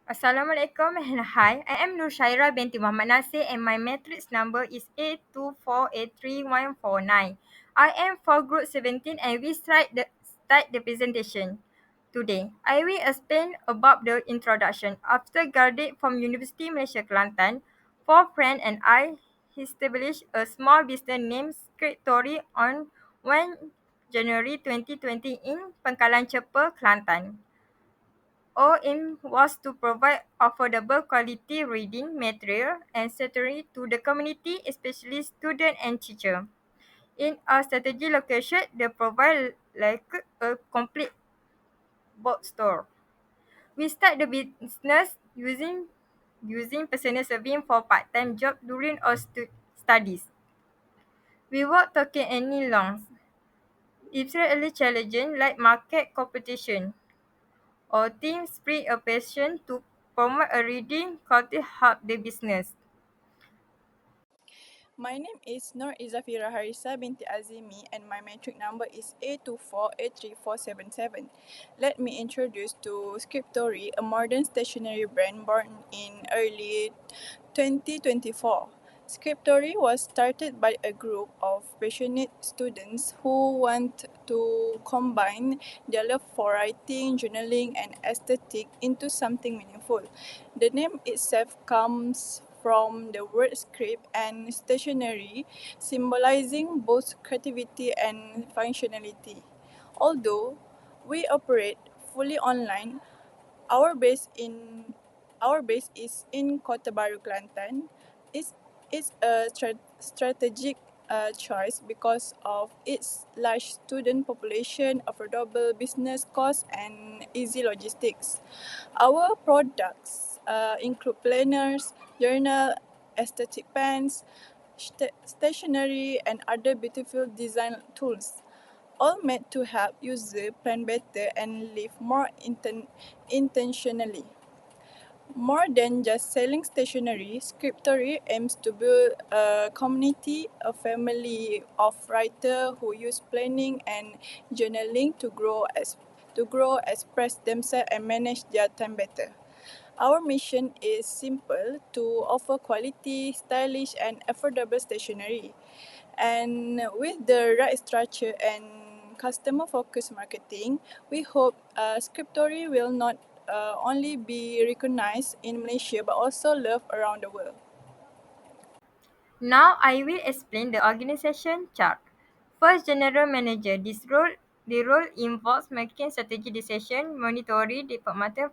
Assalamualaikum and hi, I am Nur Shaira binti Muhammad Nasir and my matrix number is A2483149. I am for group 17 and we start the presentation. Today, I will explain about the introduction. After graduate from University Malaysia Kelantan, four friends and I established a small business named Scriptory on 1 January 2020 in Pangkalan Cepa, Kelantan. Our aim was to provide affordable quality reading material and stationery to the community, especially students and teachers. In our strategy location, they provide like a complete bookstore. We start the business using personal saving for part-time job during our studies. We were taking any loans. It's really challenging like market competition. Our team split a passion to promote a reading culture help the business. My name is Nur Izafira Harisa binti Azimi and my metric number is A2483477. Let me introduce to Scriptory, a modern stationery brand born in early 2024. Scriptory was started by a group of passionate students who want to combine their love for writing, journaling, and aesthetic into something meaningful. The name itself comes from the word script and stationery, symbolizing both creativity and functionality. Although we operate fully online, our base in our base is in Kota Baru, Kelantan. It's a strategic choice because of its large student population, affordable business costs, and easy logistics. Our products include planners, journal, aesthetic pens, stationery, and other beautiful design tools, all made to help users plan better and live more intentionally. More than just selling stationery, Scriptory aims to build a community, a family of writers who use planning and journaling to grow, express themselves, and manage their time better. Our mission is simple: to offer quality, stylish, and affordable stationery. And with the right structure and customer focused marketing, we hope Scriptory will not only be recognized in Malaysia but also loved around the world. Now I will explain the organization chart. First, general manager. The role involves making strategic decision, monitoring departmental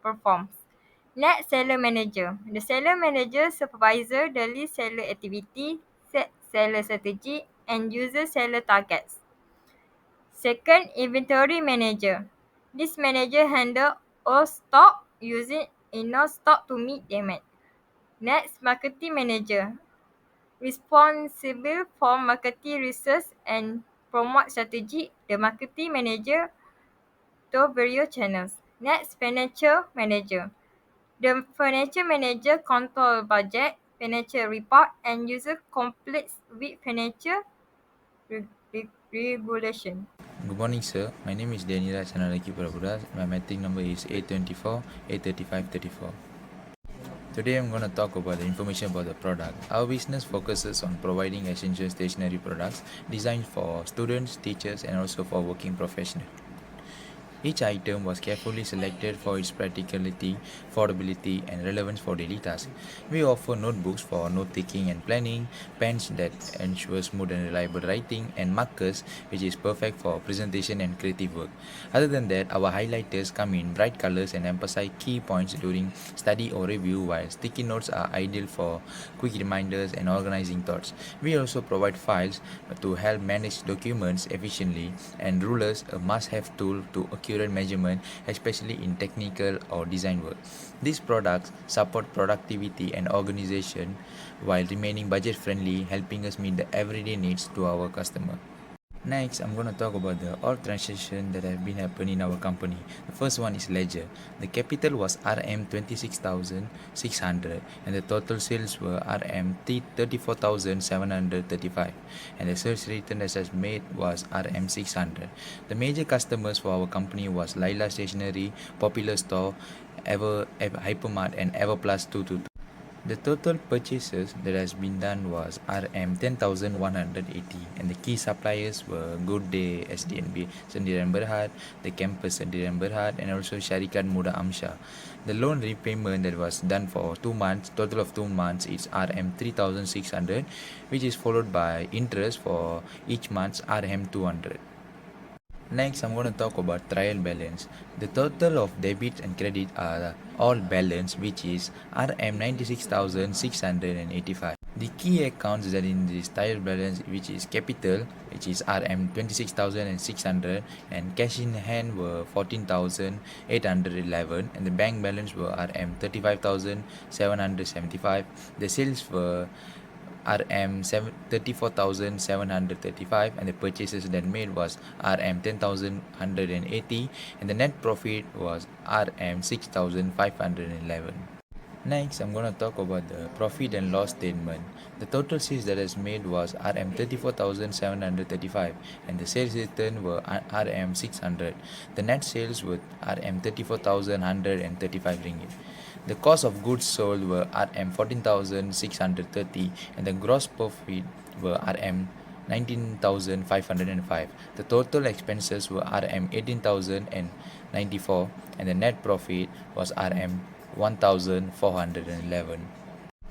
performs. Next, seller manager. The seller manager supervisor daily seller activity, set seller strategy, and user seller targets. Second, inventory manager. This manager handle all stock using enough stock to meet demand. Next, marketing manager. Responsible for marketing research and promote strategy. The marketing manager to various channels. Next, financial manager. The financial manager control budget, financial report, and user conflicts with financial regulation. Good morning, sir. My name is Danila Chanalaki Prabudas. My metric number is 824 83534. Today I'm going to talk about the information about the product. Our business focuses on providing essential stationery products designed for students, teachers, and also for working professionals. Each item was carefully selected for its practicality, affordability, and relevance for daily tasks. We offer notebooks for note-taking and planning, pens that ensure smooth and reliable writing, and markers which is perfect for presentation and creative work. Other than that, our highlighters come in bright colors and emphasize key points during study or review, while sticky notes are ideal for quick reminders and organizing thoughts. We also provide files to help manage documents efficiently, and rulers, a must-have tool to accurate measurement, especially in technical or design work. These products support productivity and organization while remaining budget friendly, helping us meet the everyday needs to our customer. Next, I'm going to talk about the all transactions that have been happening in our company. The first one is ledger. The capital was RM 26,600 and the total sales were RM 34,735 and the sales return that has made was RM 600. The major customers for our company was Laila Stationery, Popular Store, Hypermart and Everplus 222. The total purchases that has been done was RM 10,180, and the key suppliers were Good Day SDNB Sendirian Berhad, the Campus Sendirian Berhad, and also Syarikat Muda Amsha. The loan repayment that was done for 2 months, total of 2 months, is RM 3,600, which is followed by interest for each month's RM 200. Next, I'm going to talk about trial balance. The total of debit and credit are all balance, which is RM 96,685. The key accounts that in this trial balance, which is capital, which is RM 26,600, and cash in hand were 14,811, and the bank balance were RM 35,775. The sales were RM 34,735, and the purchases that made was RM 10,180, and the net profit was RM 6,511. Next, I'm going to talk about the profit and loss statement. The total sales that is made was RM 34,735, and the sales return were RM 600. The net sales were RM 34,135 ringgit. The cost of goods sold were RM 14,630, and the gross profit were RM 19,505. The total expenses were RM 18,094, and the net profit was RM 1,411.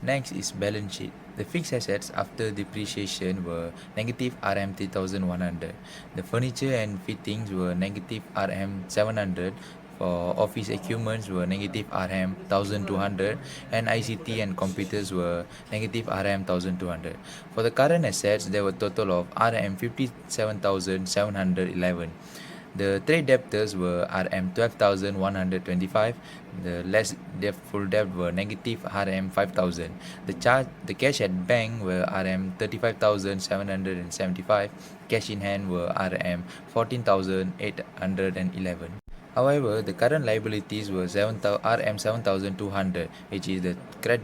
Next is balance sheet. The fixed assets after depreciation were negative RM 3,100. The furniture and fittings were negative RM 700. For office equipments were negative RM 1,200, and ICT and computers were negative RM 1,200. For the current assets, there were total of RM 57,711. The trade debtors were RM 12,125. The less full debt were negative RM 5,000. The cash at bank were RM 35,775. Cash in hand were RM 14,811. However, the current liabilities were RM 7,200, which is the trade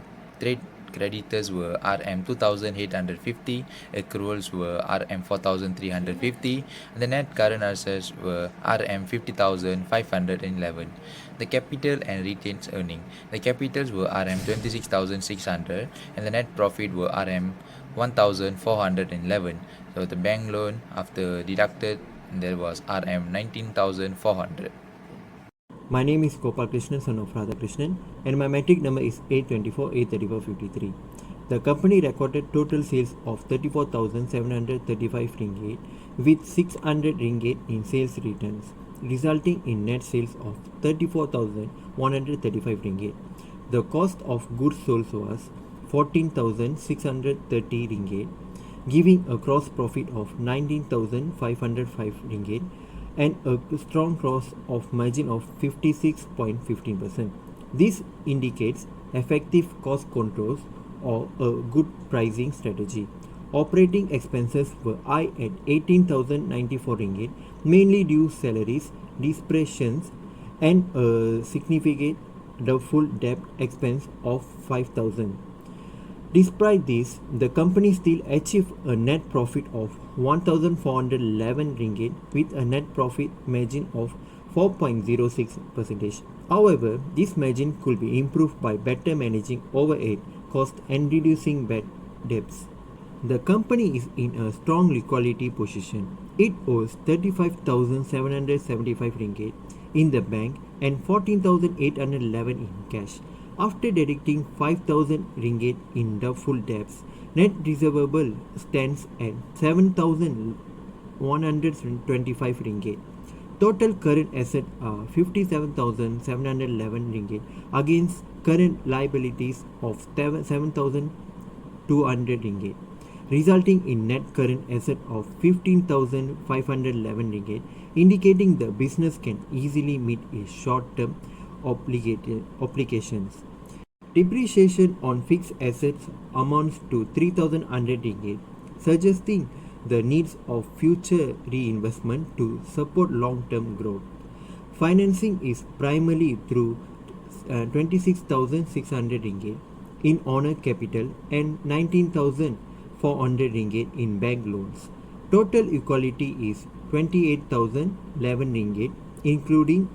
creditors were RM 2,850, accruals were RM 4,350, and the net current assets were RM 50,511. The capital and retained earning. The capitals were RM 26,600, and the net profit were RM 1,411. So the bank loan after deducted, there was RM 19,400. My name is Gopal Krishnan, son of Radha Krishnan, and my matric number is 824 834 53. The company recorded total sales of 34,735 ringgit with 600 ringgit in sales returns, resulting in net sales of 34,135 ringgit. The cost of goods sold was 14,630 ringgit, giving a gross profit of 19,505 ringgit and a strong gross of margin of 56.15%. This indicates effective cost controls or a good pricing strategy. Operating expenses were high at 18,094 ringgit, mainly due salaries, depreciations, and a significant doubtful debt expense of 5,000. Despite this, the company still achieved a net profit of 1,411 ringgit with a net profit margin of 4.06%. However, this margin could be improved by better managing overhead costs and reducing bad debts. The company is in a strong liquidity position. It owes 35,775 ringgit in the bank and 14,811 in cash. After deducting 5,000 ringgit in doubtful debts, net receivable stands at 7,125 ringgit. Total current assets are 57,711 ringgit against current liabilities of 7,200 ringgit, resulting in net current asset of 15,511 ringgit, indicating the business can easily meet its short-term obligations. Depreciation on fixed assets amounts to 3,100 ringgit, suggesting the needs of future reinvestment to support long-term growth. Financing is primarily through 26,600 ringgit in owner capital and 19,400 ringgit in bank loans. Total equality is 28,011 ringgit, including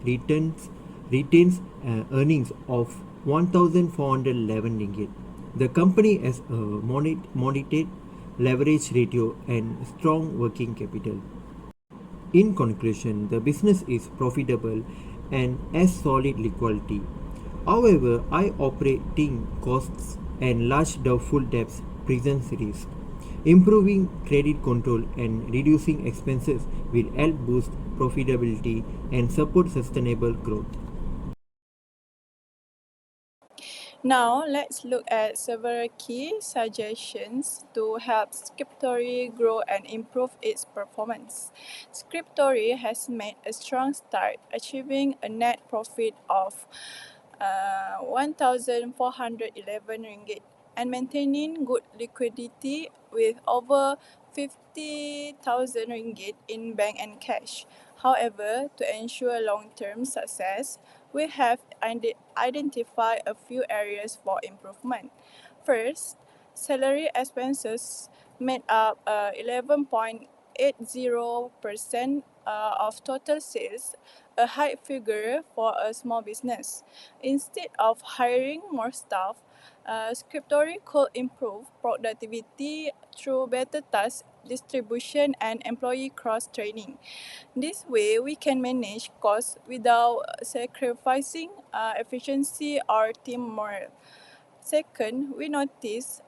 retains earnings of 1,411 ringgit. The company has a monitored leverage ratio and strong working capital. In conclusion, the business is profitable and has solid liquidity. However, high operating costs and large doubtful debts present risk. Improving credit control and reducing expenses will help boost profitability and support sustainable growth. Now, let's look at several key suggestions to help Scriptory grow and improve its performance. Scriptory has made a strong start, achieving a net profit of 1,411 ringgit and maintaining good liquidity with over 50,000 ringgit in bank and cash. However, to ensure long-term success, we have identified a few areas for improvement. First, salary expenses made up 11.80% of total sales, a high figure for a small business. Instead of hiring more staff, Scriptory could improve productivity through better task distribution and employee cross-training. This way, we can manage costs without sacrificing efficiency or team morale. Second, we noticed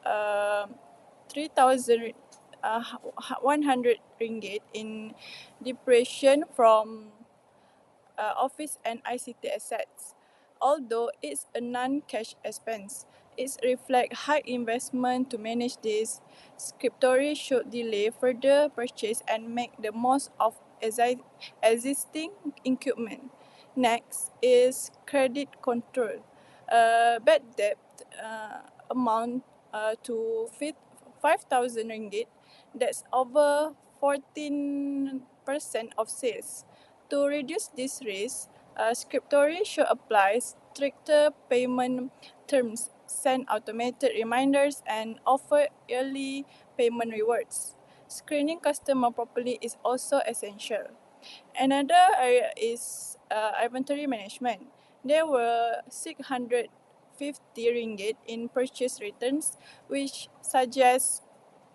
3,100 ringgit in depreciation from office and ICT assets. Although it's a non-cash expense, it reflects high investment to manage this. Scriptory should delay further purchase and make the most of existing equipment. Next is credit control. Bad debt amount to 5,000 ringgit. That's over 14% of sales. To reduce this risk, Scriptory should apply stricter payment terms, send automated reminders, and offer yearly payment rewards. Screening customer properly is also essential. Another area is inventory management. There were 650 ringgit in purchase returns, which suggests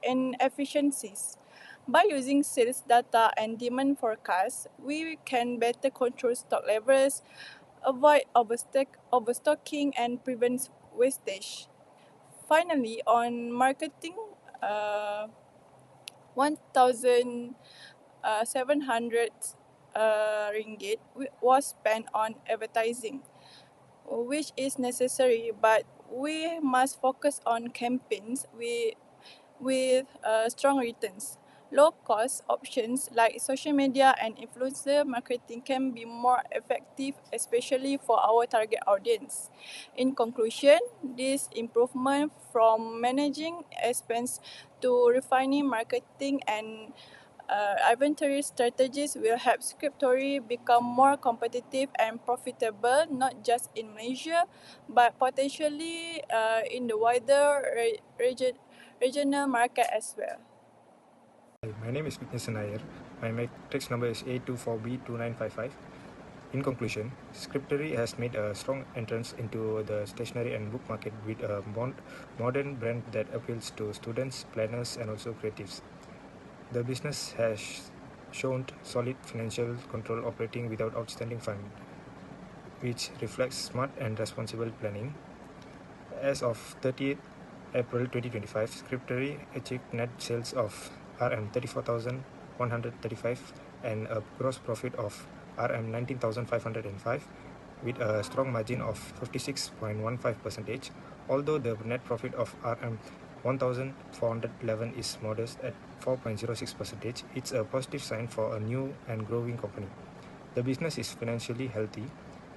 inefficiencies. By using sales data and demand forecasts, we can better control stock levels, avoid overstocking, and prevent wastage. Finally, on marketing, uh, 1,700 ringgit was spent on advertising, which is necessary, but we must focus on campaigns with strong returns. Low-cost options like social media and influencer marketing can be more effective, especially for our target audience. In conclusion, this improvement from managing expense to refining marketing and inventory strategies will help Scriptory become more competitive and profitable, not just in Malaysia, but potentially in the wider regional market as well. Hi, my name is Nitin Nair. My matrix number is A24B2955. In conclusion, Scriptory has made a strong entrance into the stationery and book market with a modern brand that appeals to students, planners, and also creatives. The business has shown solid financial control operating without outstanding fund, which reflects smart and responsible planning. As of 30th April 2025, Scriptory achieved net sales of RM 34,135 and a gross profit of RM 19,505 with a strong margin of 56.15%. Although the net profit of RM 1,411 is modest at 4.06%, it's a positive sign for a new and growing company. The business is financially healthy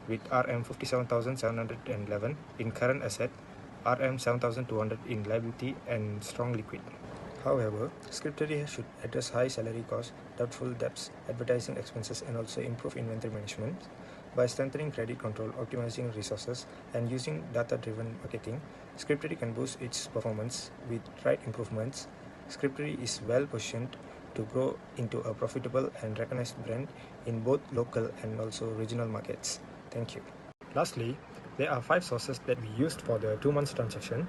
with RM 57,711 in current asset, RM 7,200 in liability, and strong liquid. However, Scriptory should address high salary costs, doubtful debts, advertising expenses, and also improve inventory management. By strengthening credit control, optimizing resources, and using data-driven marketing, Scriptory can boost its performance. With right improvements, Scriptory is well positioned to grow into a profitable and recognized brand in both local and also regional markets. Thank you. Lastly, there are 5 sources that we used for the 2 months transaction.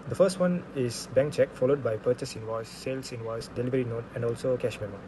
The first one is bank check, followed by purchase invoice, sales invoice, delivery note, and also cash memo.